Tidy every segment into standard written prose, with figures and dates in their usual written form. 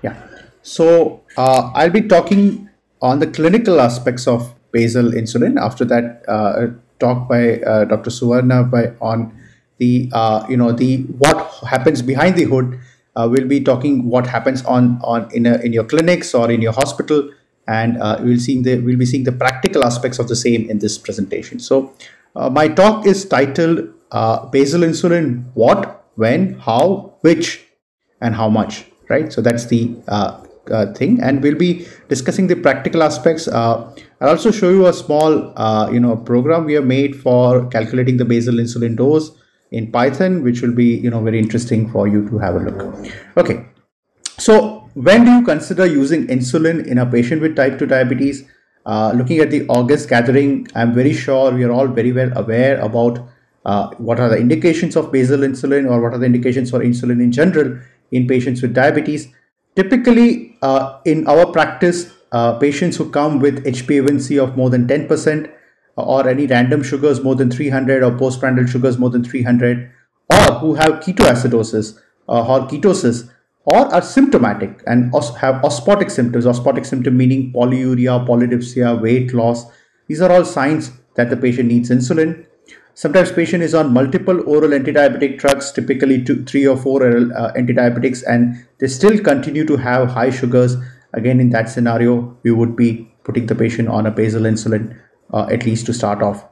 Yeah. So I'll be talking on the clinical aspects of basal insulin. After that, talk by Dr. Suvarna on the the what happens behind the hood. We'll be talking what happens on in your clinics or in your hospital, and we'll be seeing the practical aspects of the same in this presentation. So my talk is titled basal insulin: what, when, how, which, and how much, right? So that's the thing, and we'll be discussing the practical aspects. I'll also show you a small program we have made for calculating the basal insulin dose in Python, which will be very interesting for you to have a look. Okay, so when do you consider using insulin in a patient with type 2 diabetes? Looking at the August gathering, I'm very sure we are all very well aware about what are the indications of basal insulin, or what are the indications for insulin in general in patients with diabetes. Typically, in our practice, patients who come with HbA1c of more than 10%, or any random sugars more than 300, or postprandial sugars more than 300, or who have ketoacidosis or ketosis, or are symptomatic and have osmotic symptoms. Osmotic symptom meaning polyuria, polydipsia, weight loss. These are all signs that the patient needs insulin. Sometimes patient is on multiple oral antidiabetic drugs, typically 3 or 4 antidiabetics, and they still continue to have high sugars. Again, in that scenario, we would be putting the patient on a basal insulin, at least to start off.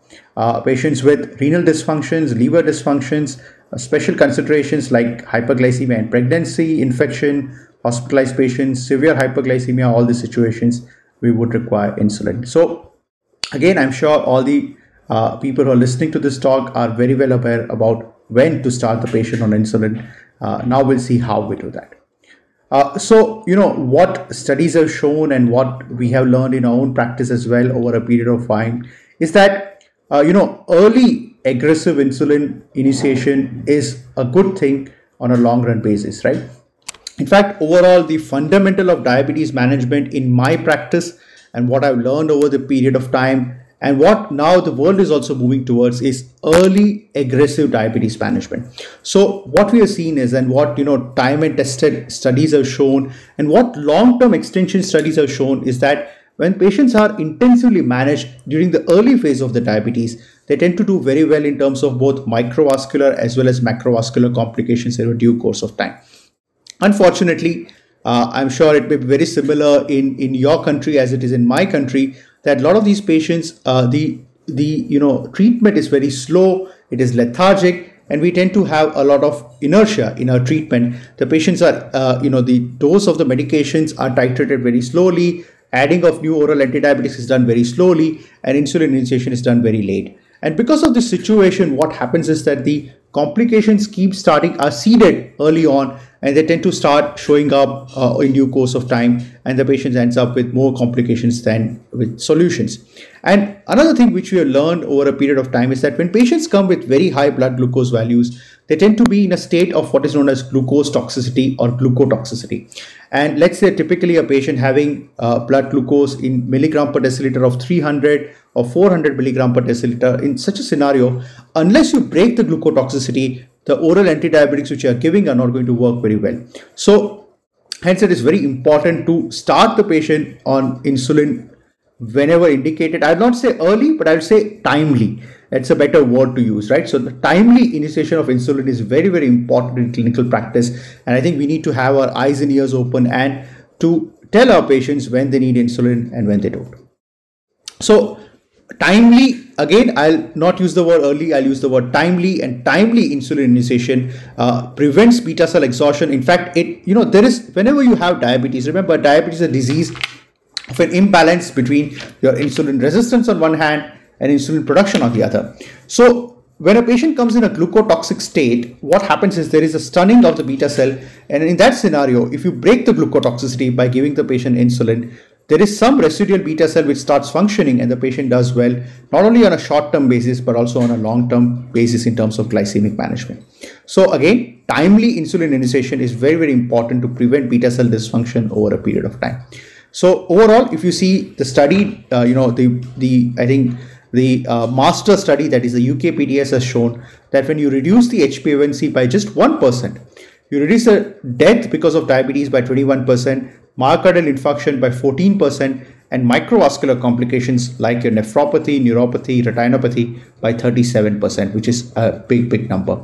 Patients with renal dysfunctions, liver dysfunctions, special considerations like hyperglycemia in pregnancy, infection, hospitalized patients, severe hyperglycemia, all these situations, we would require insulin. So again, I'm sure all the people who are listening to this talk are very well aware about when to start the patient on insulin. Now we'll see how we do that. So, what studies have shown and what we have learned in our own practice as well over a period of time is that, early aggressive insulin initiation is a good thing on a long run basis, right? In fact, overall, the fundamental of diabetes management in my practice and what I've learned over the period of time, and what now the world is also moving towards, is early aggressive diabetes management. So what we have seen is, and what time and tested studies have shown, and what long-term extension studies have shown, is that when patients are intensively managed during the early phase of the diabetes, they tend to do very well in terms of both microvascular as well as macrovascular complications in a due course of time. Unfortunately, I'm sure it may be very similar in your country as it is in my country, that a lot of these patients, the treatment is very slow, it is lethargic, and we tend to have a lot of inertia in our treatment. The patients are, the dose of the medications are titrated very slowly, adding of new oral antibiotics is done very slowly, and insulin initiation is done very late. And because of this situation, what happens is that the complications are seeded early on, and they tend to start showing up in due course of time, and the patient ends up with more complications than with solutions. And another thing which we have learned over a period of time is that when patients come with very high blood glucose values, they tend to be in a state of what is known as glucose toxicity or glucotoxicity. And let's say typically a patient having blood glucose in milligram per deciliter of 300 or 400 milligram per deciliter, in such a scenario, unless you break the glucotoxicity, the oral antidiabetics which you are giving are not going to work very well. So hence it is very important to start the patient on insulin whenever indicated. I'll not say early, but I'll say timely. That's a better word to use, right? So the timely initiation of insulin is very, very important in clinical practice. And I think we need to have our eyes and ears open and to tell our patients when they need insulin and when they don't. So timely, again, I'll not use the word early, I'll use the word timely. And timely insulin initiation prevents beta cell exhaustion. In fact, whenever you have diabetes, remember, diabetes is a disease of an imbalance between your insulin resistance on one hand and insulin production on the other. So when a patient comes in a glucotoxic state, what happens is there is a stunning of the beta cell, and in that scenario, if you break the glucotoxicity by giving the patient insulin, there is some residual beta cell which starts functioning, and the patient does well, not only on a short-term basis, but also on a long-term basis in terms of glycemic management. So again, timely insulin initiation is very, very important to prevent beta cell dysfunction over a period of time. So overall, if you see the study, I think the master study, that is the UKPDS, has shown that when you reduce the HbA1c by just 1%, You reduce the death because of diabetes by 21%, myocardial infarction by 14%, and microvascular complications like your nephropathy, neuropathy, retinopathy by 37%, which is a big number.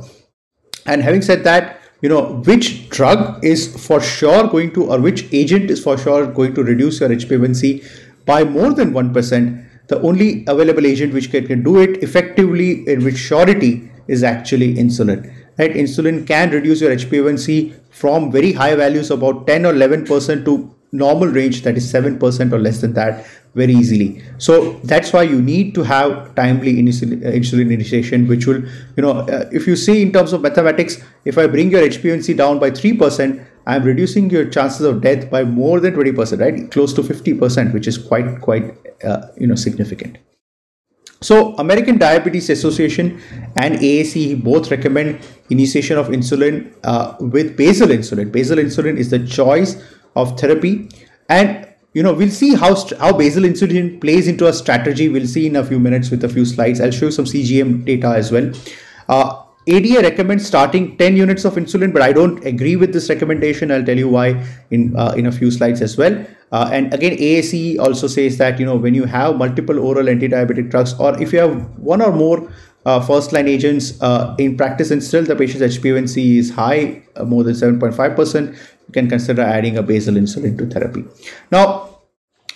And having said that, which drug is for sure going to, or which agent is for sure going to reduce your HbA1c by more than 1%, the only available agent which can do it effectively and with surety is actually insulin. Right? Insulin can reduce your HbA1c from very high values, about 10 or 11%, to normal range, that is 7% or less than that, very easily. So that's why you need to have timely insulin initiation, which will, if you see in terms of mathematics, if I bring your HbA1c down by 3%, I'm reducing your chances of death by more than 20%, right? Close to 50%, which is quite significant. So American Diabetes Association and AAC both recommend initiation of insulin with basal insulin. Basal insulin is the choice of therapy, and we'll see how basal insulin plays into a strategy. We'll see in a few minutes with a few slides. I'll show you some CGM data as well. ADA recommends starting 10 units of insulin, but I don't agree with this recommendation. I'll tell you why in a few slides as well. And again, AAC also says that when you have multiple oral anti-diabetic drugs, or if you have one or more first-line agents in practice, and still the patient's HbA1c is high, more than 7.5%, you can consider adding a basal insulin to therapy. Now,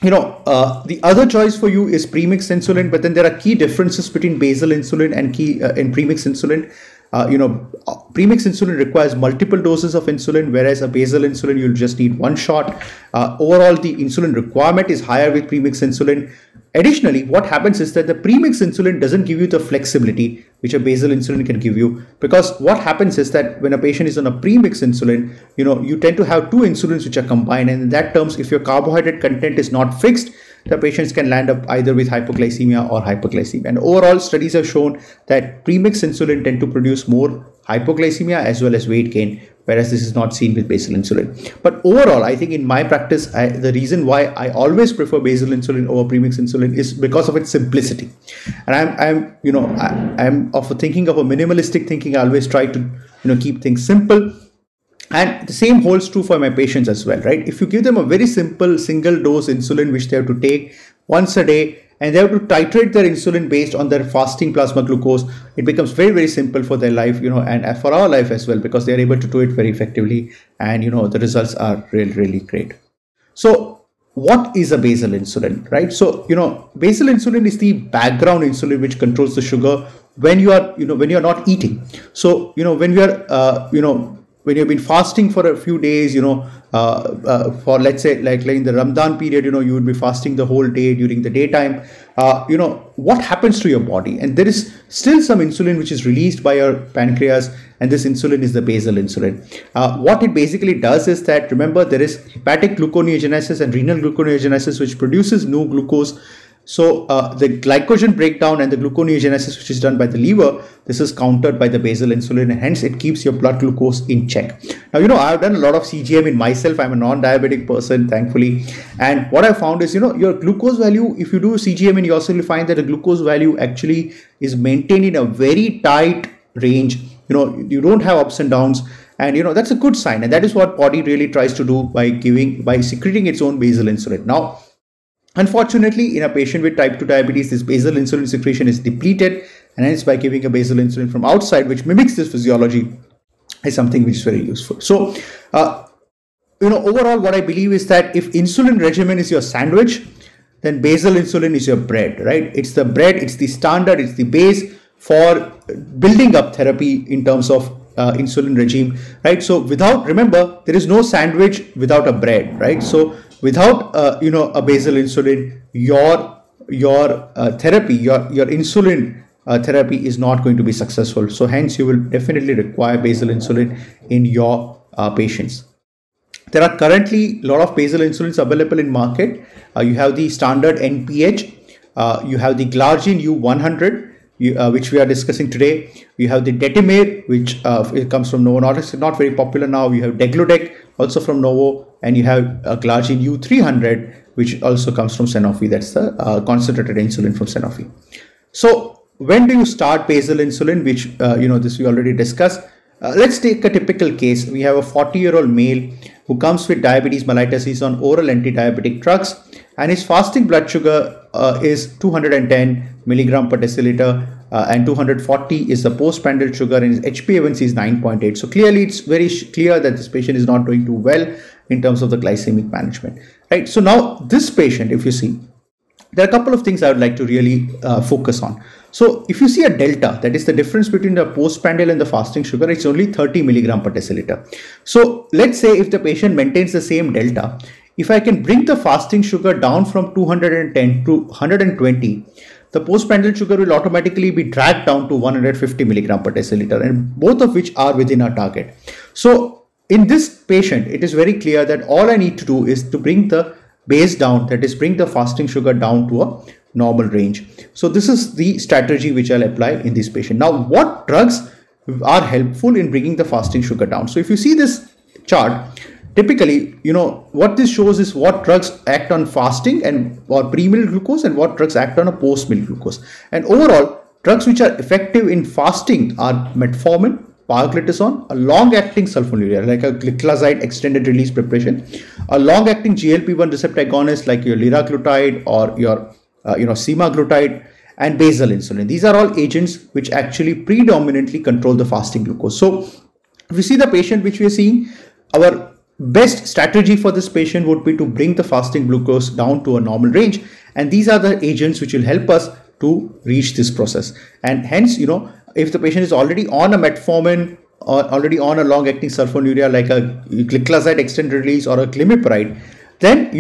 the other choice for you is premixed insulin, but then there are key differences between basal insulin and premixed insulin. Premixed insulin requires multiple doses of insulin, whereas a basal insulin, you'll just need one shot. Overall, the insulin requirement is higher with premixed insulin. Additionally, what happens is that the premixed insulin doesn't give you the flexibility which a basal insulin can give you, because what happens is that when a patient is on a premixed insulin, you tend to have two insulins which are combined, and in that terms, if your carbohydrate content is not fixed, the patients can land up either with hypoglycemia or hyperglycemia. And overall, studies have shown that premixed insulin tend to produce more hypoglycemia as well as weight gain, whereas this is not seen with basal insulin. But overall, I think in my practice, the reason why I always prefer basal insulin over premixed insulin is because of its simplicity. And I'm of a thinking of a minimalistic thinking. I always try to keep things simple. And the same holds true for my patients as well, right? If you give them a very simple single dose insulin, which they have to take once a day, and they have to titrate their insulin based on their fasting plasma glucose, it becomes very simple for their life, and for our life as well, because they are able to do it very effectively, and the results are really great. So what is a basal insulin, right? So basal insulin is the background insulin which controls the sugar when you are when you are not eating. So when we are when you've been fasting for a few days, for let's say like in the Ramadan period, you would be fasting the whole day during the daytime. What happens to your body? And there is still some insulin which is released by your pancreas, and this insulin is the basal insulin. What it basically does is that, remember, there is hepatic gluconeogenesis and renal gluconeogenesis, which produces new glucose. So the glycogen breakdown and the gluconeogenesis, which is done by the liver, this is countered by the basal insulin, and hence it keeps your blood glucose in check. Now, I've done a lot of CGM in myself. I'm a non-diabetic person, thankfully. And what I found is, your glucose value, if you do CGM in yourself, you find that the glucose value actually is maintained in a very tight range. You don't have ups and downs. And, that's a good sign. And that is what body really tries to do by secreting its own basal insulin. Now, unfortunately, in a patient with type 2 diabetes, this basal insulin secretion is depleted, and hence by giving a basal insulin from outside, which mimics this physiology, is something which is very useful. So, overall, what I believe is that if insulin regimen is your sandwich, then basal insulin is your bread, right? It's the bread, it's the standard, it's the base for building up therapy in terms of insulin regime, right? So remember, there is no sandwich without a bread, right? So without a basal insulin, your therapy, your insulin therapy is not going to be successful. So hence you will definitely require basal insulin in your patients. There are currently a lot of basal insulins available in market. You have the standard NPH, you have the Glargine U100, which we are discussing today. You have the Detamir, which it comes from Novo Nordisk, not very popular now. You have Degludec, also from Novo, and you have Glargine U300, which also comes from Sanofi. That's the concentrated insulin from Sanofi. So when do you start basal insulin, which this we already discussed. Let's take a typical case. We have a 40-year-old male who comes with diabetes mellitus. He's on oral anti-diabetic drugs, and his fasting blood sugar is 210 milligram per deciliter, and 240 is the postprandial sugar, and his HbA1c is 9.8. So clearly, it's very clear that this patient is not doing too well in terms of the glycemic management, right? So now this patient, if you see, there are a couple of things I would like to really focus on. So if you see a delta, that is the difference between the postprandial and the fasting sugar, it's only 30 milligram per deciliter. So let's say if the patient maintains the same delta, if I can bring the fasting sugar down from 210 to 120, the postprandial sugar will automatically be dragged down to 150 milligram per deciliter, and both of which are within our target. So in this patient, it is very clear that all I need to do is to bring the base down, that is bring the fasting sugar down to a normal range. So this is the strategy which I'll apply in this patient. Now, what drugs are helpful in bringing the fasting sugar down? So if you see this chart, typically, what this shows is what drugs act on fasting and or pre-meal glucose, and what drugs act on a post-meal glucose. And overall, drugs which are effective in fasting are metformin, pioglitazone, a long-acting sulfonylurea like a gliclazide extended release preparation, a long-acting GLP-1 receptor agonist like your liraglutide or your semaglutide, and basal insulin. These are all agents which actually predominantly control the fasting glucose. So if you see the patient which we are seeing, our best strategy for this patient would be to bring the fasting glucose down to a normal range, and these are the agents which will help us to reach this process. And hence, if the patient is already on a metformin or already on a long-acting sulfonylurea like a gliclazide extended release or a glimepiride, then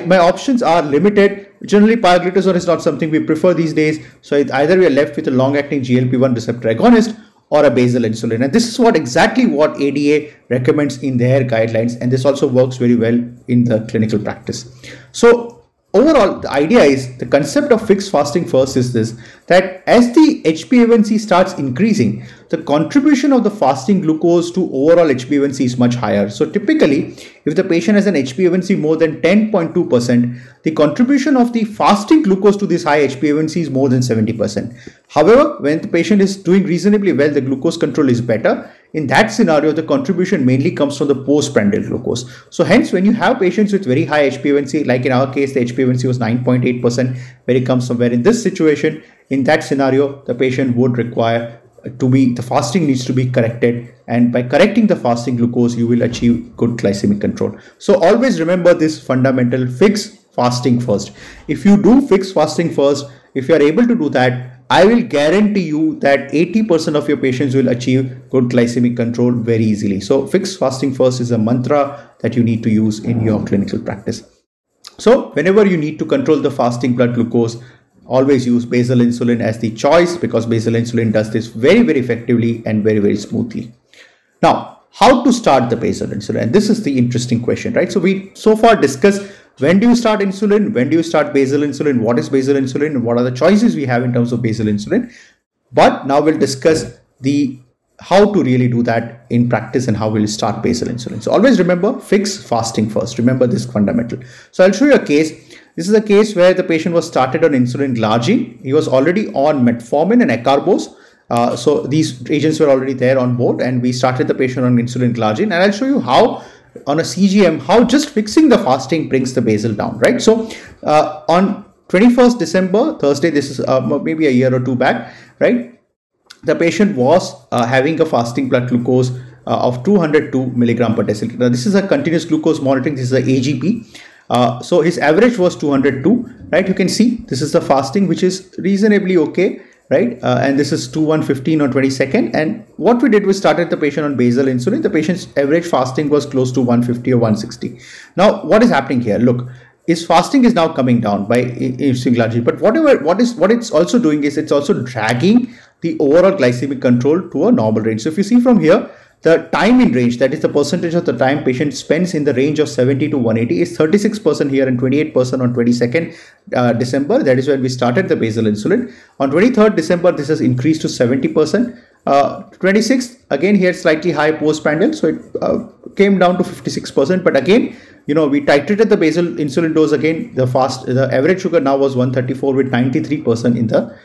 my options are limited. Generally, pioglitazone is not something we prefer these days. So either we are left with a long-acting GLP-1 receptor agonist or a basal insulin, and this is exactly what ADA recommends in their guidelines, and this also works very well in the clinical practice. So overall, the idea is, the concept of fixed fasting first is this, that as the HbA1c starts increasing, the contribution of the fasting glucose to overall HbA1c is much higher. So typically, if the patient has an HbA1c more than 10.2%, the contribution of the fasting glucose to this high HbA1c is more than 70%. However, when the patient is doing reasonably well, the glucose control is better. In that scenario, the contribution mainly comes from the postprandial glucose. So hence, when you have patients with very high HbA1c, like in our case, the HbA1c was 9.8%, where it comes somewhere in this situation, in that scenario, the patient would require the fasting needs to be corrected, and by correcting the fasting glucose, you will achieve good glycemic control. So always remember this fundamental: fix fasting first. If you do fix fasting first, if you are able to do that, I will guarantee you that 80% of your patients will achieve good glycemic control very easily. So fix fasting first is a mantra that you need to use in your clinical practice. So whenever you need to control the fasting blood glucose, always use basal insulin as the choice, because basal insulin does this very, very effectively and very, very smoothly. Now, how to start the basal insulin? And this is the interesting question, right? So we so far discussed, when do you start insulin? When do you start basal insulin? What is basal insulin? And what are the choices we have in terms of basal insulin? But now we'll discuss how to really do that in practice and how we'll start basal insulin. So always remember, fix fasting first. Remember this fundamental. So I'll show you a case. This is a case where the patient was started on insulin glargine. He was already on metformin and acarbose. So these agents were already there on board, and we started the patient on insulin glargine. And I'll show you how on a CGM, how just fixing the fasting brings the basal down, right? So on 21st December, Thursday, this is maybe a year or two back, right? The patient was having a fasting blood glucose of 202 milligram per deciliter. Now, this is a continuous glucose monitoring. This is a AGP. So his average was 202, right? You can see this is the fasting, which is reasonably okay, right? And this is 2115 on 22nd. And what we did was started the patient on basal insulin. The patient's average fasting was close to 150 or 160. Now, what is happening here? Look, his fasting is now coming down by insulin glargine, but what it's also doing is it's also dragging the overall glycemic control to a normal range. So if you see from here, the time in range, that is the percentage of the time patient spends in the range of 70 to 180, is 36% here and 28% on 22nd December. That is when we started the basal insulin. On 23rd December, this has increased to 70%. 26th, again here slightly high postprandial, so it came down to 56%. But again, we titrated the basal insulin dose again. The average sugar now was 134 with 93% in the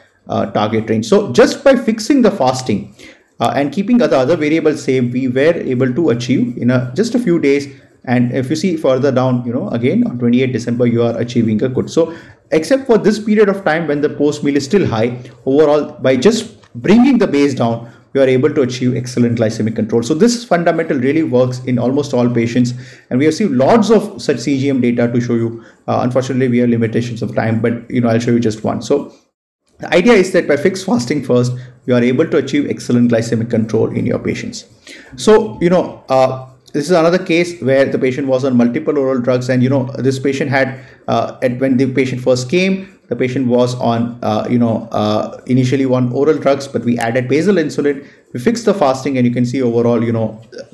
target range. So just by fixing the fasting, and keeping the other variables same, we were able to achieve in just a few days. And if you see further down, again on 28 December, you are achieving a good. So except for this period of time when the post meal is still high, overall, by just bringing the base down, you are able to achieve excellent glycemic control. So this fundamental really works in almost all patients, and we have seen lots of such CGM data to show you. Unfortunately, we have limitations of time, but I'll show you just one. So the idea is that by fixed fasting first, you are able to achieve excellent glycemic control in your patients. So this is another case where the patient was on multiple oral drugs, and this patient had when the patient first came, the patient was on initially on oral drugs, but we added basal insulin, we fixed the fasting, and you can see overall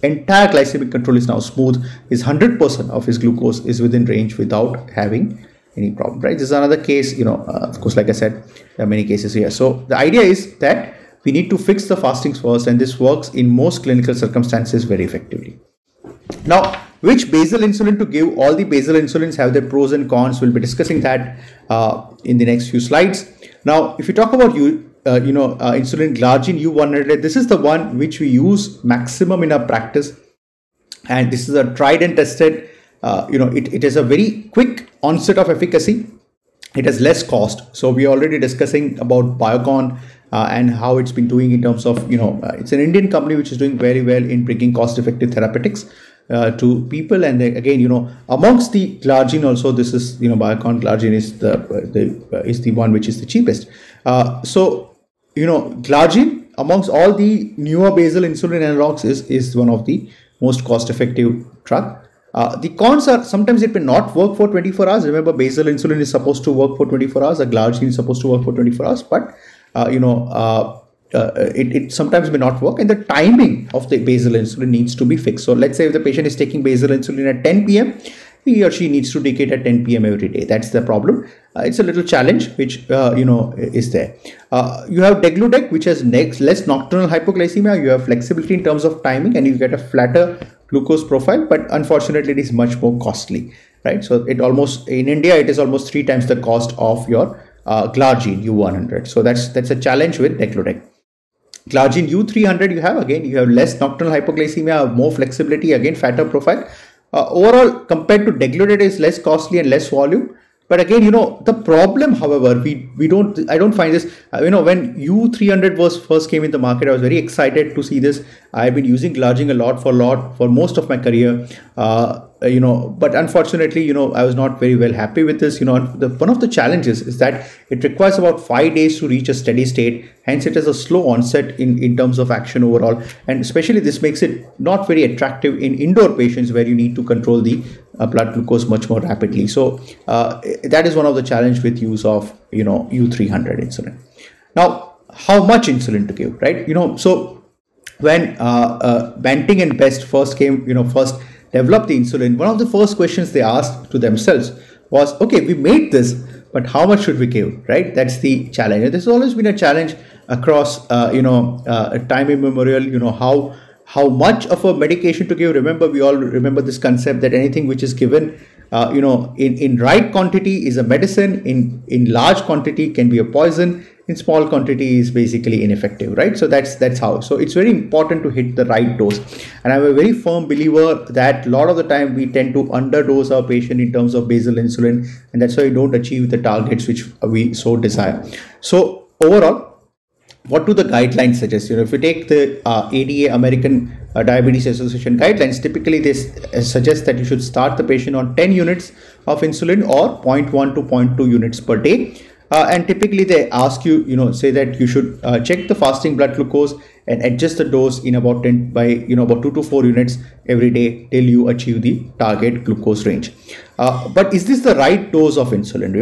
entire glycemic control is now smooth. Is 100% of his glucose is within range without having any problem, right? This is another case, of course, like I said, there are many cases here. So the idea is that we need to fix the fastings first, and this works in most clinical circumstances very effectively. Now, which basal insulin to give? All the basal insulins have their pros and cons. We'll be discussing that in the next few slides. Now, if you talk about insulin glargine U100, this is the one which we use maximum in our practice, and this is a tried and tested. It is a very quick onset of efficacy. It has less cost. So we are already discussing about Biocon and how it's been doing in terms of it's an Indian company which is doing very well in bringing cost-effective therapeutics to people. And again, amongst the glargine also, this is Biocon glargine is the one which is the cheapest. Glargine amongst all the newer basal insulin analogs is one of the most cost-effective drug. The cons are sometimes it may not work for 24 hours. Remember, basal insulin is supposed to work for 24 hours. A glargine is supposed to work for 24 hours, but it sometimes may not work, and the timing of the basal insulin needs to be fixed. So let's say if the patient is taking basal insulin at 10 p.m., he or she needs to take it at 10 p.m. every day. That's the problem. It's a little challenge which is there. You have degludec, which has less nocturnal hypoglycemia. You have flexibility in terms of timing, and you get a flatter glucose profile, but unfortunately it is much more costly, right? So in India it is almost 3 times the cost of your glargine U100. So that's a challenge with degludec. Glargine U300, you have less nocturnal hypoglycemia, more flexibility, again fatter profile. Overall, compared to degludec, is less costly and less volume. But again, the problem, however, I don't find this, when U300 first came in the market, I was very excited to see this. I've been using glargine a lot for most of my career, but unfortunately, I was not very well happy with this. One of the challenges is that it requires about 5 days to reach a steady state. Hence, it has a slow onset in terms of action overall. And especially this makes it not very attractive in indoor patients where you need to control the blood glucose much more rapidly. So that is one of the challenge with use of U300 insulin. Now, how much insulin to give, right? So when Banting and Best first developed the insulin, one of the first questions they asked to themselves was, okay, we made this, but how much should we give, right? That's the challenge. And this has always been a challenge across time immemorial. How much of a medication to give. Remember, we all remember this concept that anything which is given in right quantity is a medicine, in large quantity can be a poison, in small quantity is basically ineffective, right? So that's how. So it's very important to hit the right dose. And I'm a very firm believer that a lot of the time we tend to underdose our patient in terms of basal insulin, and that's why we don't achieve the targets which we so desire. So overall, what do the guidelines suggest? If you take the ADA, American Diabetes Association guidelines, typically they suggest that you should start the patient on 10 units of insulin or 0.1 to 0.2 units per day. And typically they ask you, say that you should check the fasting blood glucose and adjust the dose in about 10 by, about 2 to 4 units every day till you achieve the target glucose range. But is this the right dose of insulin?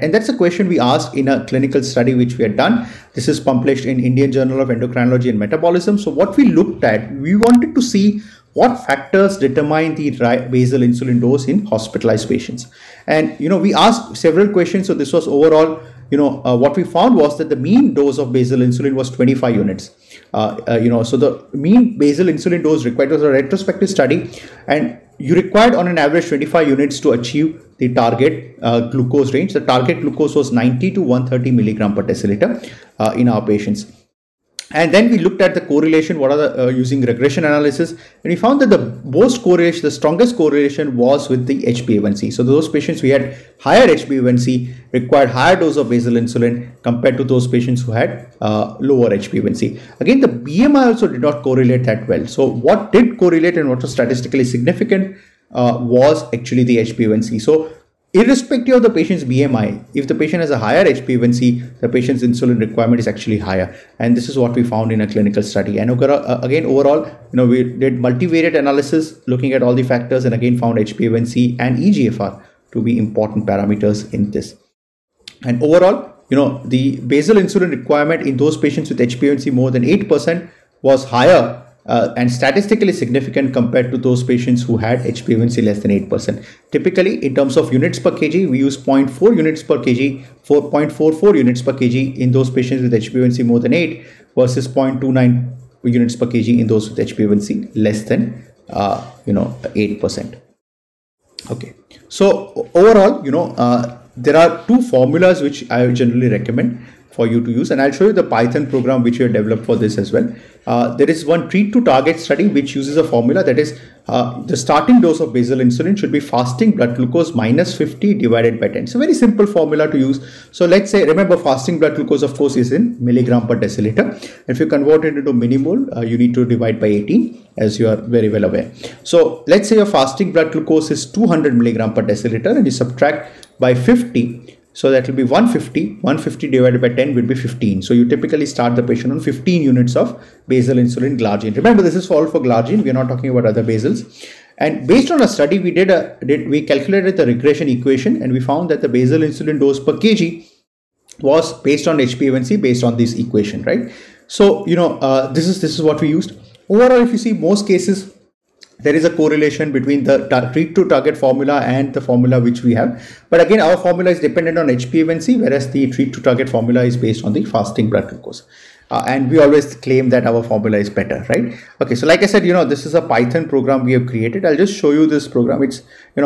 And that's a question we asked in a clinical study which we had done. This is published in Indian Journal of Endocrinology and Metabolism. So what we looked at, we wanted to see what factors determine the basal insulin dose in hospitalized patients. And, we asked several questions. So this was overall, what we found was that the mean dose of basal insulin was 25 units. So the mean basal insulin dose required was a retrospective study, and you required on an average 25 units to achieve the target glucose range. The target glucose was 90 to 130 milligram per deciliter in our patients. And then we looked at the correlation, what are the using regression analysis, and we found that the strongest correlation was with the HbA1c. So those patients who had higher HbA1c required higher dose of basal insulin compared to those patients who had lower HbA1c. Again, the BMI also did not correlate that well. So what did correlate and what was statistically significant was actually the HbA1c. So irrespective of the patient's BMI, if the patient has a higher HbA1c, the patient's insulin requirement is actually higher. And this is what we found in a clinical study. And again, overall, we did multivariate analysis looking at all the factors, and again found HbA1c and eGFR to be important parameters in this. And overall, the basal insulin requirement in those patients with HbA1c more than 8% was higher and statistically significant compared to those patients who had HbA1c less than 8%. Typically, in terms of units per kg, we use 0.4 units per kg, 4.44 units per kg in those patients with HbA1c more than 8 versus 0.29 units per kg in those with HbA1c less than 8%. Okay, so overall, there are two formulas which I generally recommend for you to use, and I'll show you the Python program which we have developed for this as well. There is one treat to target study which uses a formula that is the starting dose of basal insulin should be fasting blood glucose minus 50 divided by 10. It's a very simple formula to use. So let's say, remember, fasting blood glucose of course is in milligram per deciliter. If you convert it into millimole, you need to divide by 18, as you are very well aware. So let's say your fasting blood glucose is 200 milligram per deciliter and you subtract by 50. So that will be 150. 150 divided by 10 will be 15. So you typically start the patient on 15 units of basal insulin glargine. Remember, this is all for glargine. We are not talking about other basals. And based on a study, we we calculated the regression equation, and we found that the basal insulin dose per kg was based on HbA1c based on this equation, right? So this is what we used. Overall, if you see most cases, there is a correlation between the treat to target formula and the formula which we have. But again, our formula is dependent on HbA1c, whereas the treat to target formula is based on the fasting blood glucose. And we always claim that our formula is better, right? Okay, so like I said, this is a Python program we have created. I'll just show you this program. It's, we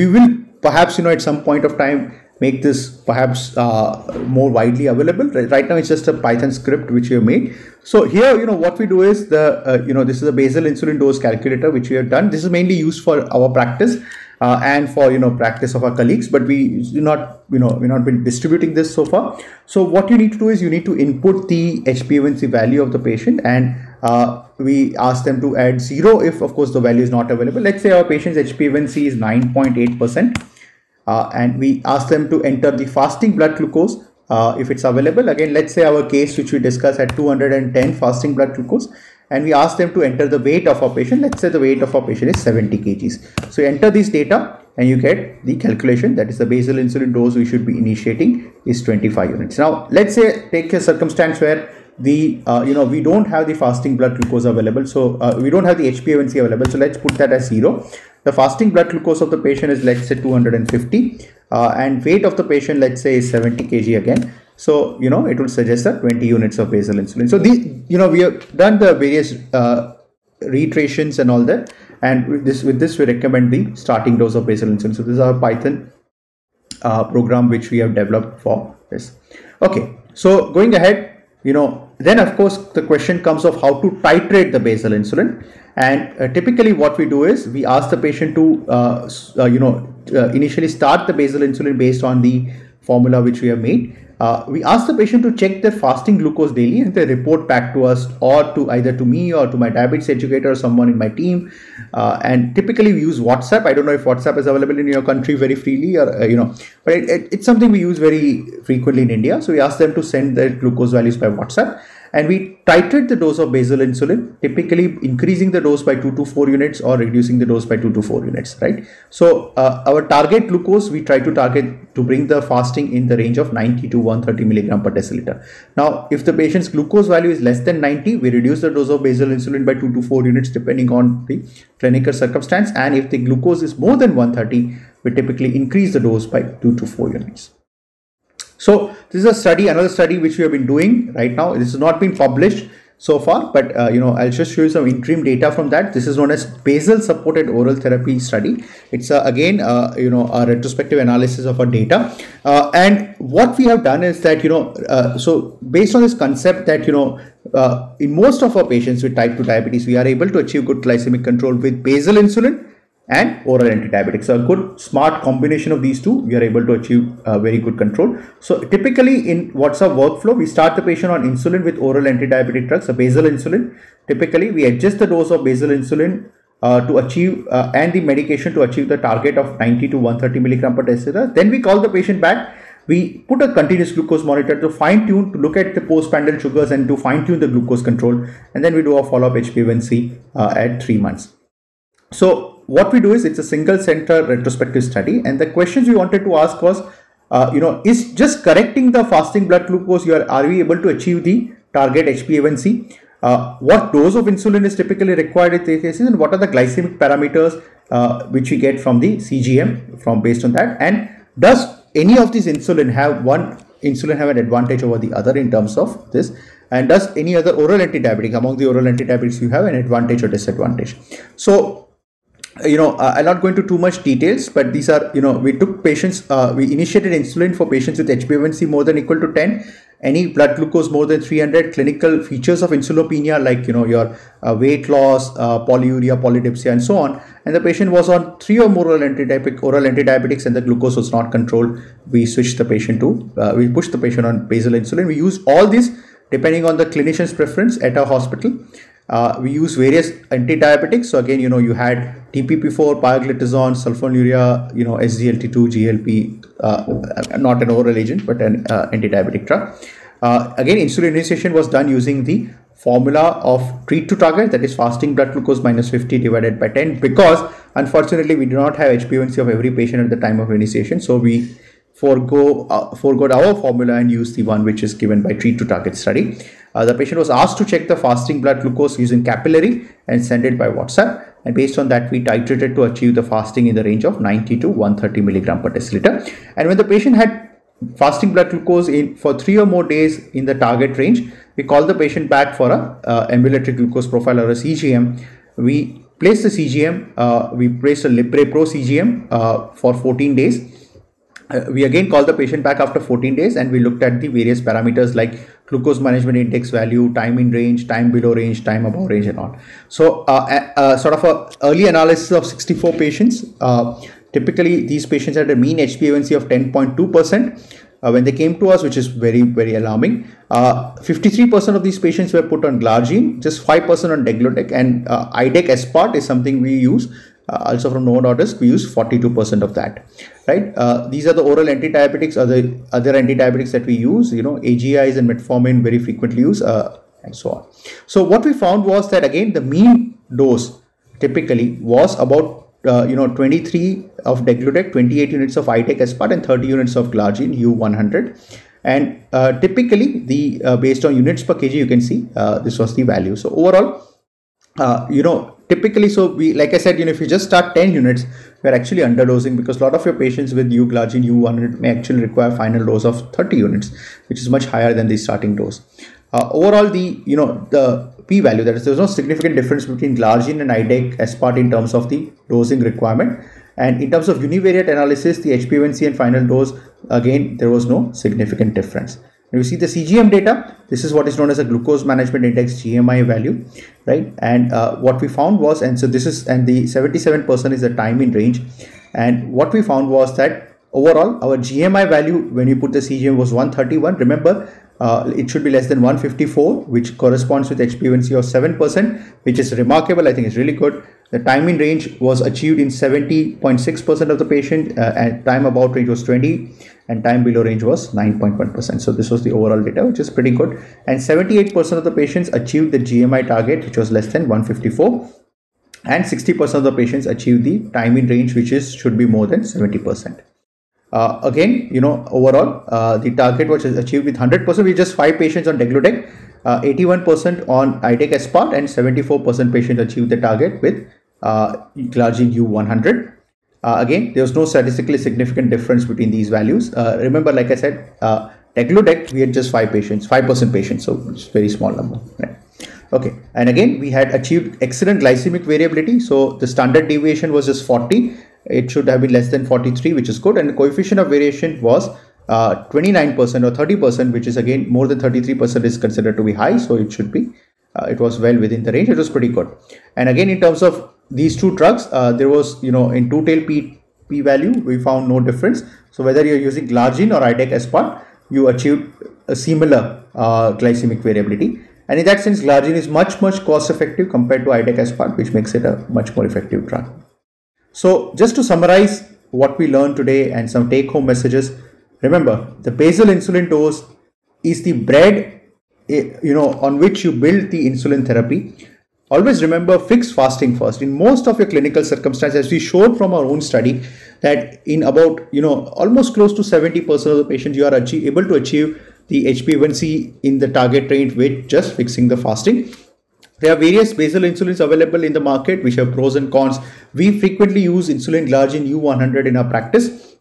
will perhaps, at some point of time, make this perhaps more widely available. Right now, it's just a Python script which we have made. So here, what we do is this is a basal insulin dose calculator which we have done. This is mainly used for our practice and for practice of our colleagues, but we do not we're not been distributing this so far. So what you need to do is you need to input the HbA1c value of the patient, and we ask them to add 0 if of course the value is not available. Let's say our patient's HbA1c is 9.8%. And we ask them to enter the fasting blood glucose if it's available. Again, let's say our case which we discussed at 210 fasting blood glucose, and we ask them to enter the weight of our patient. Let's say the weight of our patient is 70 kgs. So you enter this data and you get the calculation, that is the basal insulin dose we should be initiating is 25 units. Now let's say take a circumstance where the we don't have the fasting blood glucose available, so we don't have the HbA1c available, so let's put that as 0. The fasting blood glucose of the patient is, let's say, 250 and weight of the patient, let's say, is 70 kg again. So it will suggest that 20 units of basal insulin. So we have done the various reiterations and all that, and with this we recommend the starting dose of basal insulin. So this is our Python program which we have developed for this. Okay, so going ahead, then of course the question comes of how to titrate the basal insulin. And typically what we do is we ask the patient to initially start the basal insulin based on the formula which we have made. We ask the patient to check their fasting glucose daily, and they report back to us, or to either to me or to my diabetes educator or someone in my team. And typically we use WhatsApp. I don't know if WhatsApp is available in your country very freely, or but it's something we use very frequently in India. So we ask them to send their glucose values by WhatsApp, and we titrate the dose of basal insulin, typically increasing the dose by 2 to 4 units or reducing the dose by 2 to 4 units, right? So our target glucose, we try to target to bring the fasting in the range of 90 to 130 milligram per deciliter. Now, if the patient's glucose value is less than 90, we reduce the dose of basal insulin by 2 to 4 units depending on the clinical circumstance. And if the glucose is more than 130, we typically increase the dose by 2 to 4 units. So this is a study, another study which we have been doing right now. This has not been published, so far, but I'll just show you some interim data from that. This is known as basal supported oral therapy study. It's again a retrospective analysis of our data, and what we have done is that so based on this concept that in most of our patients with type 2 diabetes, we are able to achieve good glycemic control with basal insulin and oral antidiabetic. So a good smart combination of these two, we are able to achieve very good control. So typically in what's our workflow, we start the patient on insulin with oral antidiabetic drugs, so basal insulin. Typically we adjust the dose of basal insulin to achieve and the medication to achieve the target of 90 to 130 milligram per deciliter. Then we call the patient back. We put a continuous glucose monitor to fine tune, to look at the postprandial sugars and to fine tune the glucose control. And then we do a follow-up HbA1c at 3 months. So what we do is, it's a single center retrospective study, and the questions we wanted to ask was, is just correcting the fasting blood glucose, are we able to achieve the target HbA1c? What dose of insulin is typically required in these cases, and what are the glycemic parameters which we get from the CGM from based on that, and does any of these insulin have an advantage over the other in terms of this, and does any other oral antidiabetic among the oral antibiotics you have an advantage or disadvantage? So I'll not go into too much details, but these are, we took patients, we initiated insulin for patients with HbA1c more than or equal to 10, any blood glucose more than 300, clinical features of insulopenia like, your weight loss, polyuria, polydipsia, and so on. And the patient was on 3 or more oral antidiabetics and the glucose was not controlled. We switched the patient to, we pushed the patient on basal insulin. We use all these depending on the clinician's preference at our hospital. We use various anti-diabetics. So again, you had DPP-4, pioglitazone, sulfonylurea, SGLT2, GLP, not an oral agent, but an anti-diabetic drug. Again, insulin initiation was done using the formula of treat to target, that is fasting blood glucose minus 50 divided by 10, because unfortunately we do not have HbA1c of every patient at the time of initiation. So we forego our formula and use the one which is given by treat to target study. The patient was asked to check the fasting blood glucose using capillary and send it by WhatsApp. And based on that, we titrated to achieve the fasting in the range of 90 to 130 milligram per deciliter. And when the patient had fasting blood glucose for 3 or more days in the target range, we called the patient back for a ambulatory glucose profile or a CGM. We placed the CGM, we placed a Libre Pro CGM for 14 days. We again called the patient back after 14 days and we looked at the various parameters like glucose management index value, time in range, time below range, time above range, and all. So sort of a early analysis of 64 patients. Typically these patients had a mean HbA1c of 10.2%. When they came to us, which is very, very alarming. 53% of these patients were put on Glargine, just 5% on Degludec, and IDEC Aspart is something we use. Also from Novo Nordisk, we use 42% of that, right? These are the oral antidiabetics, other antidiabetics that we use, AGIs and metformin very frequently used, and so on. So what we found was that again, the mean dose typically was about 23 of Degludec, 28 units of IDEC Aspart, and 30 units of Glargine U100. And typically the based on units per kg, you can see this was the value. So overall, typically, so we, like I said, if you just start 10 units, we're actually underdosing because a lot of your patients with Glargine U100 may actually require final dose of 30 units, which is much higher than the starting dose. Overall, the p-value, that is, there's no significant difference between Glargine and IDEC Aspart in terms of the dosing requirement. And in terms of univariate analysis, the HbA1c and final dose, again, there was no significant difference. When we see the CGM data, this is what is known as a glucose management index GMI value, right? And what we found was, and so this is, and the 77% is the time in range. And what we found was that overall, our GMI value, when you put the CGM, was 131. Remember, it should be less than 154, which corresponds with HbA1c of 7%, which is remarkable. I think it's really good. The time in range was achieved in 70.6% of the patient, and time about range was 20, and time below range was 9.1%. So this was the overall data, which is pretty good. And 78% of the patients achieved the GMI target, which was less than 154, and 60% of the patients achieved the time in range, which should be more than 70%. Again, overall, the target was achieved with 100%. We just 5 patients on Degludec, 81% on IDEC Aspart, and 74% patients achieved the target with Glargine U100. Again, there was no statistically significant difference between these values. Remember, like I said, Degludec, we had just 5% patients, so it's a very small number. Right? Okay, and again, we had achieved excellent glycemic variability. So the standard deviation was just 40. It should have been less than 43, which is good. And the coefficient of variation was 29% or 30%, which is again more than 33% is considered to be high. So it should be, it was well within the range. It was pretty good. And again, in terms of these two drugs, there was, in two-tail p value, we found no difference. So whether you're using glargine or IDEC aspart, you achieved a similar glycemic variability. And in that sense, glargine is much cost effective compared to IDEC aspart, which makes it a much more effective drug. So just to summarize what we learned today and some take home messages, remember the basal insulin dose is the bread, on which you build the insulin therapy. Always remember, fix fasting first. In most of your clinical circumstances, we showed from our own study that in about, almost close to 70% of the patients, you are able to achieve the HbA1c in the target range with just fixing the fasting. There are various basal insulins available in the market, which have pros and cons. We frequently use insulin glargine U100 in our practice,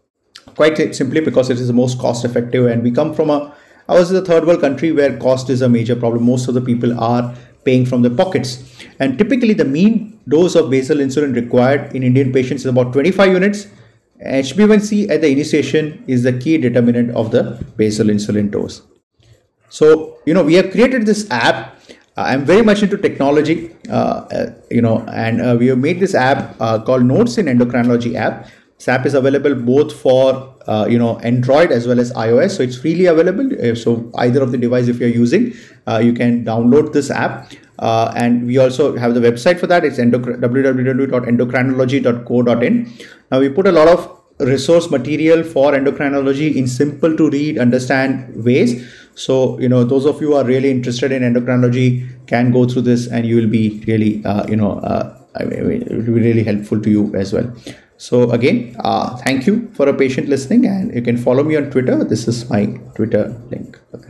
quite simply because it is the most cost effective, and we come from a third world country where cost is a major problem. Most of the people are paying from their pockets, and typically the mean dose of basal insulin required in Indian patients is about 25 units. HbA1c at the initiation is the key determinant of the basal insulin dose. So, we have created this app. I'm very much into technology, and we have made this app called Notes in Endocrinology app. This app is available both for Android as well as iOS, so it's freely available. So either of the device, if you're using, you can download this app. And we also have the website for that. It's www.endocrinology.co.in. Now we put a lot of resource material for endocrinology in simple to read, understand ways. So, those of you who are really interested in endocrinology can go through this, and you will be really, it will be really helpful to you as well. So again, thank you for a patient listening, and you can follow me on Twitter. This is my Twitter link. Okay.